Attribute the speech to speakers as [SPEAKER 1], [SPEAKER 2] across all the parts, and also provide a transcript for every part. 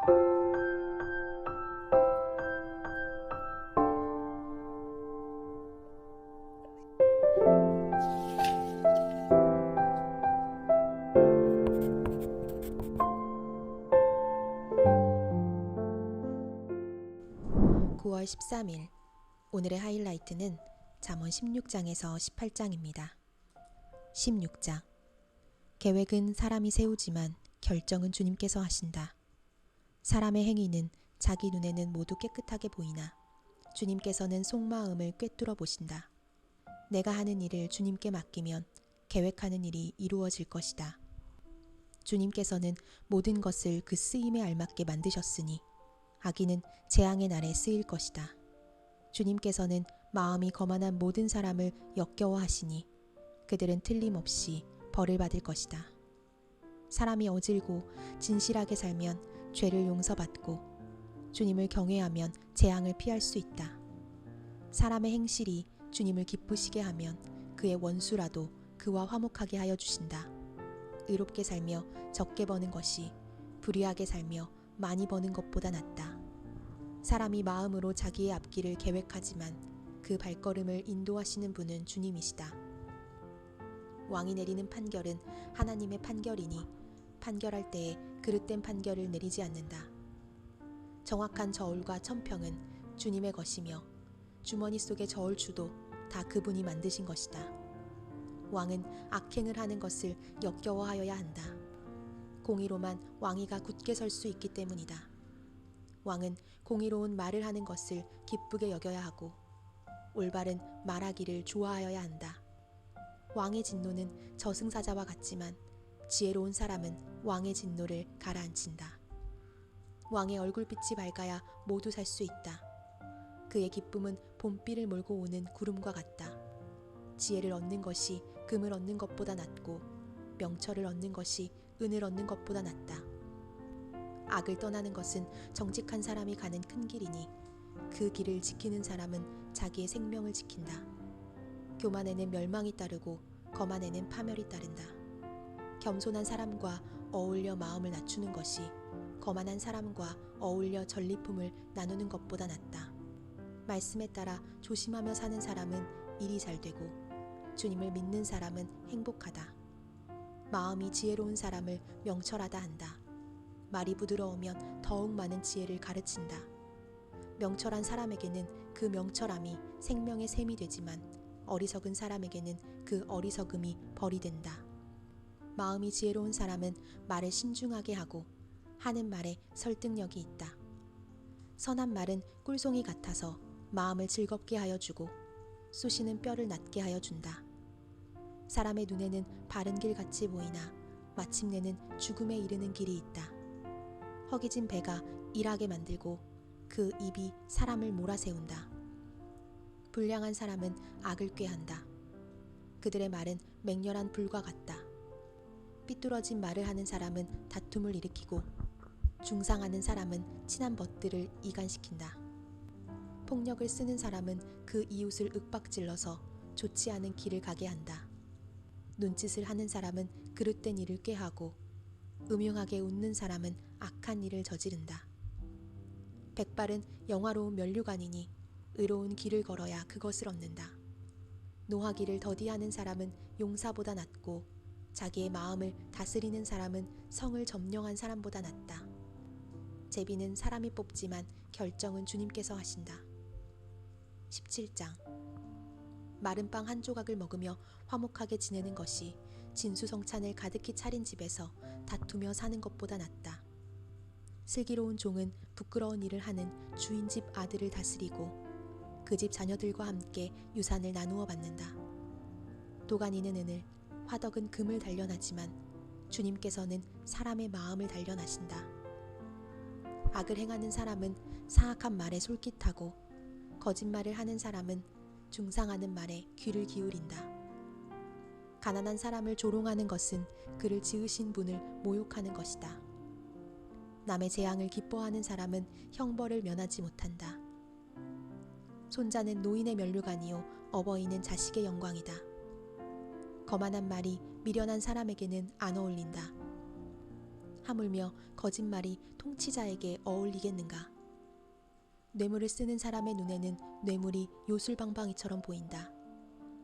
[SPEAKER 1] 9월 13일, 오늘의 하이라이트는 잠언 16장에서 18장입니다. 16장. 계획은 사람이 세우지만 결정은 주님께서 하신다. 사람의 행위는 자기 눈에는 모두 깨끗하게 보이나 주님께서는 속마음을 꿰뚫어 보신다. 내가 하는 일을 주님께 맡기면 계획하는 일이 이루어질 것이다. 주님께서는 모든 것을 그 쓰임에 알맞게 만드셨으니 악인은 재앙의 날에 쓰일 것이다. 주님께서는 마음이 거만한 모든 사람을 역겨워하시니 그들은 틀림없이 벌을 받을 것이다. 사람이 어질고 진실하게 살면 죄를 용서받고 주님을 경외하면 재앙을 피할 수 있다. 사람의 행실이 주님을 기쁘시게 하면 그의 원수라도 그와 화목하게 하여 주신다. 의롭게 살며 적게 버는 것이 불의하게 살며 많이 버는 것보다 낫다. 사람이 마음으로 자기의 앞길을 계획하지만 그 발걸음을 인도하시는 분은 주님이시다. 왕이 내리는 판결은 하나님의 판결이니 판결할 때에 그릇된 판결을 내리지 않는다. 정확한 저울과 천평은 주님의 것이며 주머니 속의 저울추도 다 그분이 만드신 것이다. 왕은 악행을 하는 것을 역겨워하여야 한다. 공의로만 왕위가 굳게 설 수 있기 때문이다. 왕은 공의로운 말을 하는 것을 기쁘게 여겨야 하고 올바른 말하기를 좋아하여야 한다. 왕의 진노는 저승사자와 같지만 지혜로운 사람은 왕의 진노를 가라앉힌다. 왕의 얼굴빛이 밝아야 모두 살 수 있다. 그의 기쁨은 봄비를 몰고 오는 구름과 같다. 지혜를 얻는 것이 금을 얻는 것보다 낫고 명철을 얻는 것이 은을 얻는 것보다 낫다. 악을 떠나는 것은 정직한 사람이 가는 큰 길이니 그 길을 지키는 사람은 자기의 생명을 지킨다. 교만에는 멸망이 따르고 거만에는 파멸이 따른다. 겸손한 사람과 어울려 마음을 낮추는 것이 거만한 사람과 어울려 전리품을 나누는 것보다 낫다. 말씀에 따라 조심하며 사는 사람은 일이 잘 되고 주님을 믿는 사람은 행복하다. 마음이 지혜로운 사람을 명철하다 한다. 말이 부드러우면 더욱 많은 지혜를 가르친다. 명철한 사람에게는 그 명철함이 생명의 샘이 되지만 어리석은 사람에게는 그 어리석음이 벌이 된다. 마음이 지혜로운 사람은 말을 신중하게 하고 하는 말에 설득력이 있다. 선한 말은 꿀송이 같아서 마음을 즐겁게 하여 주고 쑤시는 뼈를 낫게 하여 준다. 사람의 눈에는 바른 길 같이 보이나 마침내는 죽음에 이르는 길이 있다. 허기진 배가 일하게 만들고 그 입이 사람을 몰아세운다. 불량한 사람은 악을 꾀한다. 그들의 말은 맹렬한 불과 같다. 삐뚤어진 말을 하는 사람은 다툼을 일으키고 중상하는 사람은 친한 벗들을 이간시킨다. 폭력을 쓰는 사람은 그 이웃을 윽박질러서 좋지 않은 길을 가게 한다. 눈짓을 하는 사람은 그릇된 일을 꾀하고 음흉하게 웃는 사람은 악한 일을 저지른다. 백발은 영화로운 면류관이니 의로운 길을 걸어야 그것을 얻는다. 노하기를 더디하는 사람은 용사보다 낫고 자기의 마음을 다스리는 사람은 성을 점령한 사람보다 낫다. 제비는 사람이 뽑지만 결정은 주님께서 하신다. 17장. 마른 빵 한 조각을 먹으며 화목하게 지내는 것이 진수성찬을 가득히 차린 집에서 다투며 사는 것보다 낫다. 슬기로운 종은 부끄러운 일을 하는 주인 집 아들을 다스리고 그 집 자녀들과 함께 유산을 나누어 받는다. 도가니는 은을, 화덕은 금을 단련하지만 주님께서는 사람의 마음을 단련하신다. 악을 행하는 사람은 사악한 말에 솔깃하고 거짓말을 하는 사람은 중상하는 말에 귀를 기울인다. 가난한 사람을 조롱하는 것은 그를 지으신 분을 모욕하는 것이다. 남의 재앙을 기뻐하는 사람은 형벌을 면하지 못한다. 손자는 노인의 면류관이요 어버이는 자식의 영광이다. 거만한 말이 미련한 사람에게는 안 어울린다. 하물며 거짓말이 통치자에게 어울리겠는가? 뇌물을 쓰는 사람의 눈에는 뇌물이 요술방방이처럼 보인다.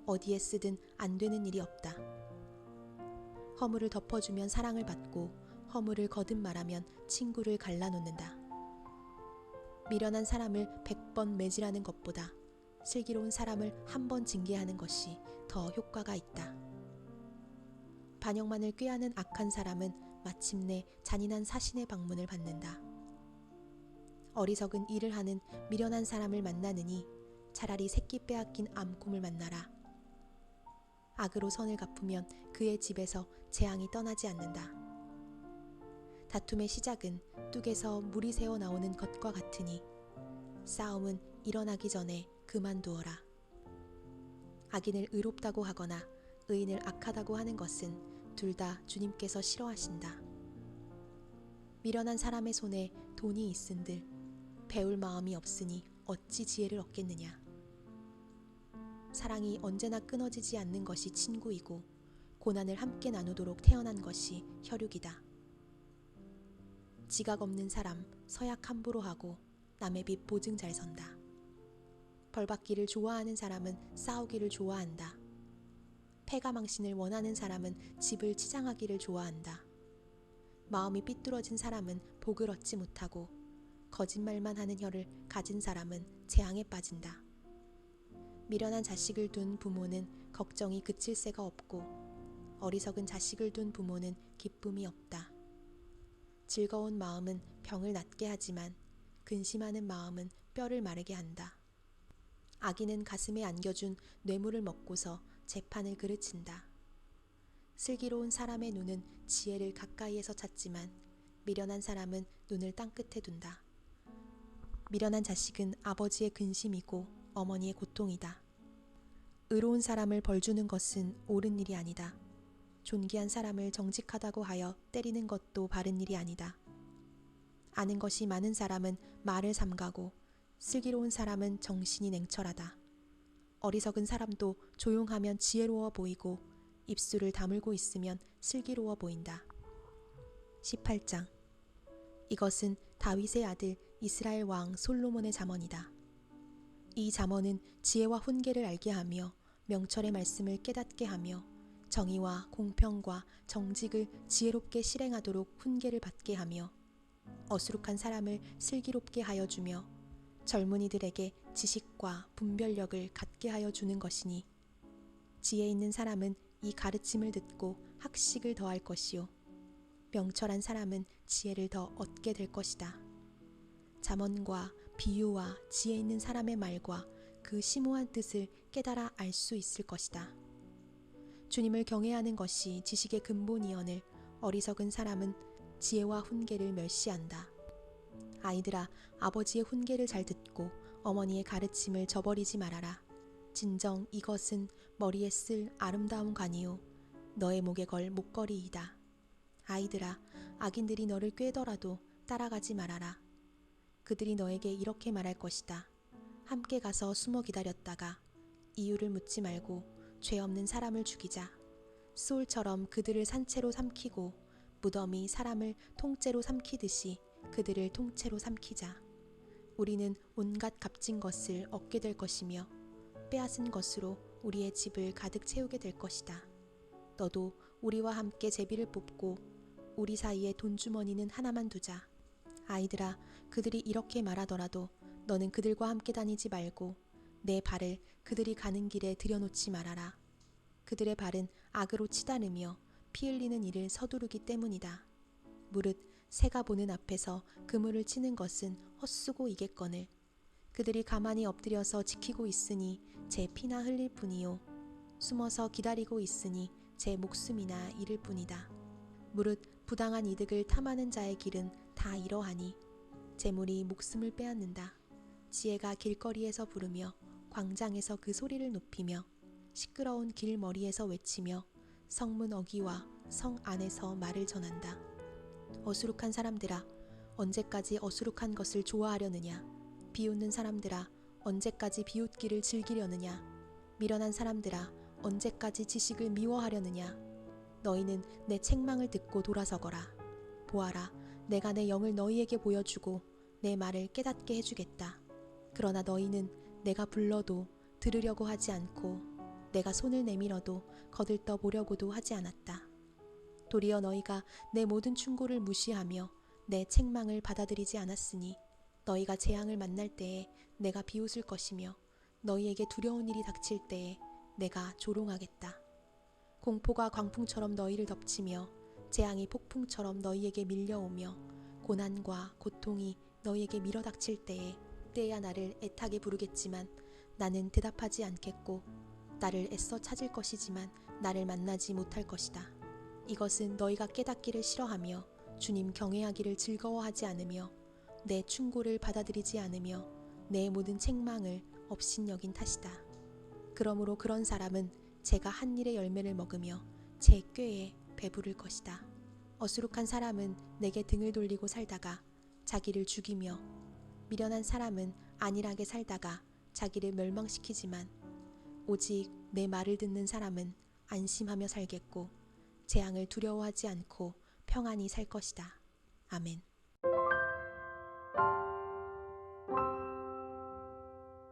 [SPEAKER 1] 어디에 쓰든 안 되는 일이 없다. 허물을 덮어주면 사랑을 받고 허물을 거듭말하면 친구를 갈라놓는다. 미련한 사람을 100번 매질하는 것보다 슬기로운 사람을 한 번 징계하는 것이 더 효과가 있다. 반역만을 꾀하는 악한 사람은 마침내 잔인한 사신의 방문을 받는다. 어리석은 일을 하는 미련한 사람을 만나느니 차라리 새끼 빼앗긴 암곰을 만나라. 악으로 선을 갚으면 그의 집에서 재앙이 떠나지 않는다. 다툼의 시작은 뚝에서 물이 새어 나오는 것과 같으니 싸움은 일어나기 전에 그만두어라. 악인을 의롭다고 하거나 의인을 악하다고 하는 것은 둘 다 주님께서 싫어하신다. 미련한 사람의 손에 돈이 있은들 배울 마음이 없으니 어찌 지혜를 얻겠느냐. 사랑이 언제나 끊어지지 않는 것이 친구이고 고난을 함께 나누도록 태어난 것이 혈육이다. 지각 없는 사람 서약 함부로 하고 남의 빚 보증 잘 선다. 벌받기를 좋아하는 사람은 싸우기를 좋아한다. 패가 망신을 원하는 사람은 집을 치장하기를 좋아한다. 마음이 삐뚤어진 사람은 복을 얻지 못하고 거짓말만 하는 혀를 가진 사람은 재앙에 빠진다. 미련한 자식을 둔 부모는 걱정이 그칠 새가 없고 어리석은 자식을 둔 부모는 기쁨이 없다. 즐거운 마음은 병을 낫게 하지만 근심하는 마음은 뼈를 마르게 한다. 악인은 가슴에 안겨준 뇌물을 먹고서 재판을 그르친다. 슬기로운 사람의 눈은 지혜를 가까이에서 찾지만 미련한 사람은 눈을 땅끝에 둔다. 미련한 자식은 아버지의 근심이고 어머니의 고통이다. 의로운 사람을 벌주는 것은 옳은 일이 아니다. 존귀한 사람을 정직하다고 하여 때리는 것도 바른 일이 아니다. 아는 것이 많은 사람은 말을 삼가고 슬기로운 사람은 정신이 냉철하다. 어리석은 사람도 조용하면 지혜로워 보이고 입술을 다물고 있으면 슬기로워 보인다. 18장. 이것은 다윗의 아들 이스라엘 왕 솔로몬의 잠언이다. 이 잠언은 지혜와 훈계를 알게 하며 명철의 말씀을 깨닫게 하며 정의와 공평과 정직을 지혜롭게 실행하도록 훈계를 받게 하며 어수룩한 사람을 슬기롭게 하여 주며 젊은이들에게 지식과 분별력을 갖게 하여 주는 것이니 지혜 있는 사람은 이 가르침을 듣고 학식을 더할 것이요 명철한 사람은 지혜를 더 얻게 될 것이다. 잠언과 비유와 지혜 있는 사람의 말과 그 심오한 뜻을 깨달아 알 수 있을 것이다. 주님을 경외하는 것이 지식의 근본이거늘 어리석은 사람은 지혜와 훈계를 멸시한다. 아이들아, 아버지의 훈계를 잘 듣고 어머니의 가르침을 저버리지 말아라. 진정 이것은 머리에 쓸 아름다운 관이요 너의 목에 걸 목걸이이다. 아이들아, 악인들이 너를 꾀더라도 따라가지 말아라. 그들이 너에게 이렇게 말할 것이다. 함께 가서 숨어 기다렸다가 이유를 묻지 말고 죄 없는 사람을 죽이자. 소울처럼 그들을 산채로 삼키고 무덤이 사람을 통째로 삼키듯이 그들을 통째로 삼키자. 우리는 온갖 값진 것을 얻게 될 것이며 빼앗은 것으로 우리의 집을 가득 채우게 될 것이다. 너도 우리와 함께 제비를 뽑고 우리 사이에 돈주머니는 하나만 두자. 아이들아, 그들이 이렇게 말하더라도 너는 그들과 함께 다니지 말고 내 발을 그들이 가는 길에 들여놓지 말아라. 그들의 발은 악으로 치다르며 피 흘리는 일을 서두르기 때문이다. 무릇 새가 보는 앞에서 그물을 치는 것은 헛수고 이겠거늘 그들이 가만히 엎드려서 지키고 있으니 제 피나 흘릴 뿐이요 숨어서 기다리고 있으니 제 목숨이나 잃을 뿐이다. 무릇 부당한 이득을 탐하는 자의 길은 다 이러하니 재물이 목숨을 빼앗는다. 지혜가 길거리에서 부르며 광장에서 그 소리를 높이며 시끄러운 길머리에서 외치며 성문 어귀와 성 안에서 말을 전한다. 어수룩한 사람들아, 언제까지 어수룩한 것을 좋아하려느냐? 비웃는 사람들아, 언제까지 비웃기를 즐기려느냐? 미련한 사람들아, 언제까지 지식을 미워하려느냐? 너희는 내 책망을 듣고 돌아서거라. 보아라, 내가 내 영을 너희에게 보여주고 내 말을 깨닫게 해주겠다. 그러나 너희는 내가 불러도 들으려고 하지 않고 내가 손을 내밀어도 거들떠 보려고도 하지 않았다. 도리어 너희가 내 모든 충고를 무시하며 내 책망을 받아들이지 않았으니 너희가 재앙을 만날 때에 내가 비웃을 것이며 너희에게 두려운 일이 닥칠 때에 내가 조롱하겠다. 공포가 광풍처럼 너희를 덮치며 재앙이 폭풍처럼 너희에게 밀려오며 고난과 고통이 너희에게 밀어닥칠 때에야 나를 애타게 부르겠지만 나는 대답하지 않겠고 나를 애써 찾을 것이지만 나를 만나지 못할 것이다. 이것은 너희가 깨닫기를 싫어하며 주님 경외하기를 즐거워하지 않으며 내 충고를 받아들이지 않으며 내 모든 책망을 업신여긴 탓이다. 그러므로 그런 사람은 제가 한 일의 열매를 먹으며 제 꾀에 배부를 것이다. 어수룩한 사람은 내게 등을 돌리고 살다가 자기를 죽이며 미련한 사람은 안일하게 살다가 자기를 멸망시키지만 오직 내 말을 듣는 사람은 안심하며 살겠고 재앙을 두려워하지 않고 평안히 살 것이다. 아멘.